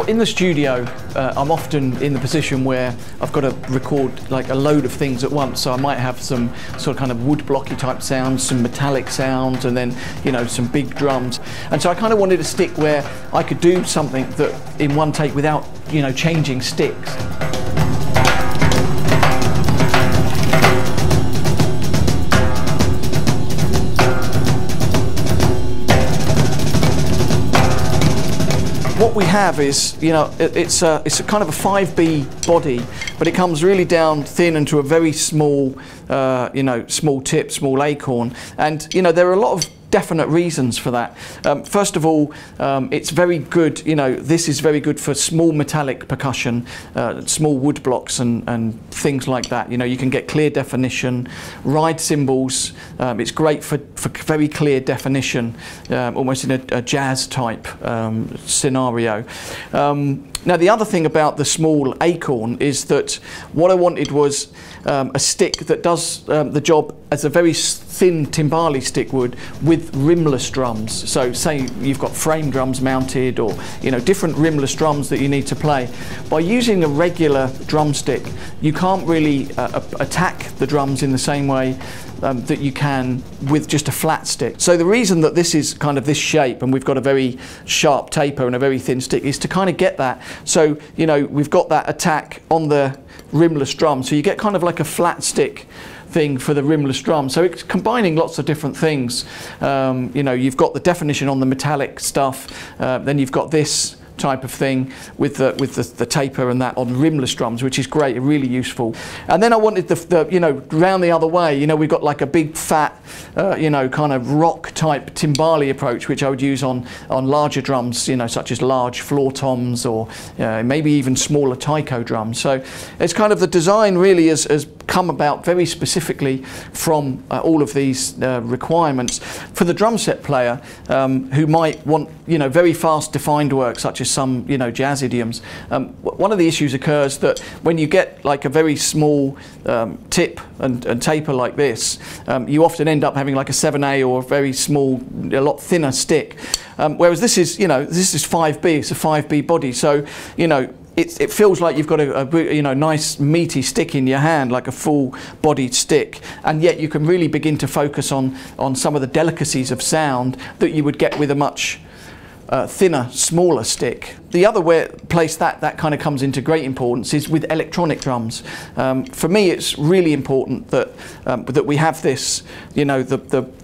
in the studio, I'm often in the position where I've got to record like a load of things at once. So I might have some sort of kind of wood blocky type sounds, some metallic sounds, and then, you know, some big drums. And so I kind of wanted to stick where I could do something that in one take without, you know, changing sticks. What we have is, you know, it's a kind of a 5B body, but it comes really down thin into a very small, you know, small tip, small acorn. And, you know, there are a lot of definite reasons for that. First of all, it's very good, you know, this is very good for small metallic percussion, small wood blocks and things like that. You know, you can get clear definition. Ride cymbals, it's great for very clear definition, almost in a jazz type scenario. Now the other thing about the small acorn is that what I wanted was a stick that does the job as a very thin timbale stick would with rimless drums. So say you've got frame drums mounted, or, you know, different rimless drums that you need to play. By using a regular drumstick, you can't really attack the drums in the same way that you can with just a flat stick. So the reason that this is kind of this shape and we've got a very sharp taper and a very thin stick is to kind of get that. So, you know, we've got that attack on the rimless drum, so you get kind of like a flat stick thing for the rimless drum. So it's combining lots of different things. You know, you've got the definition on the metallic stuff, then you've got this type of thing with the taper and that on rimless drums, which is great, really useful. And then I wanted the you know, round the other way. You know, we've got like a big fat you know, kind of rock type timbale approach, which I would use on larger drums, you know, such as large floor toms, or maybe even smaller taiko drums. So it's kind of, the design really has come about very specifically from all of these requirements. For the drum set player who might want, you know, very fast defined work, such as some, you know, jazz idioms, one of the issues occurs that when you get like a very small tip and taper like this, you often end up having like a 7A or a very small, a lot thinner stick. Whereas this is, you know, this is 5B, it's a 5B body, so, you know, it feels like you've got a you know, nice meaty stick in your hand, like a full-bodied stick, and yet you can really begin to focus on some of the delicacies of sound that you would get with a much thinner, smaller stick. The other place that kind of comes into great importance is with electronic drums. For me, it's really important that that we have this, you know,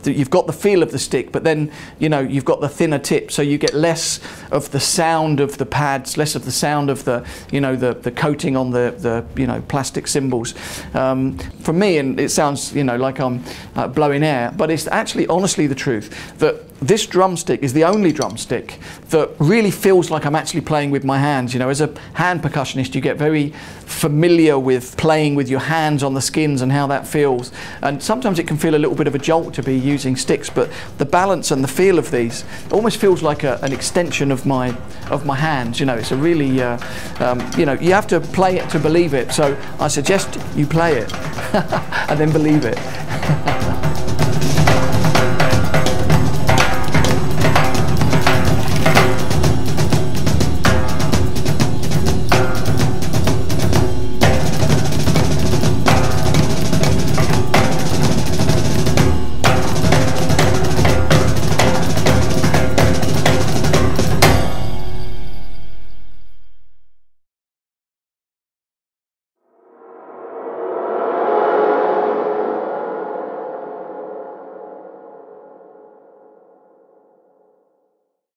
you've got the feel of the stick, but then, you know, you've got the thinner tip, so you get less of the sound of the pads, less of the sound of the, you know, the coating on the you know, plastic cymbals. For me, and it sounds, you know, like I'm blowing air, but it's actually honestly the truth that this drumstick is the only drumstick that really feels like I'm actually playing with my hands. You know, as a hand percussionist, you get very familiar with playing with your hands on the skins and how that feels. And sometimes it can feel a little bit of a jolt to be using sticks, but the balance and the feel of these almost feels like an extension of my hands. You know, it's a really, you know, you have to play it to believe it. So I suggest you play it and then believe it.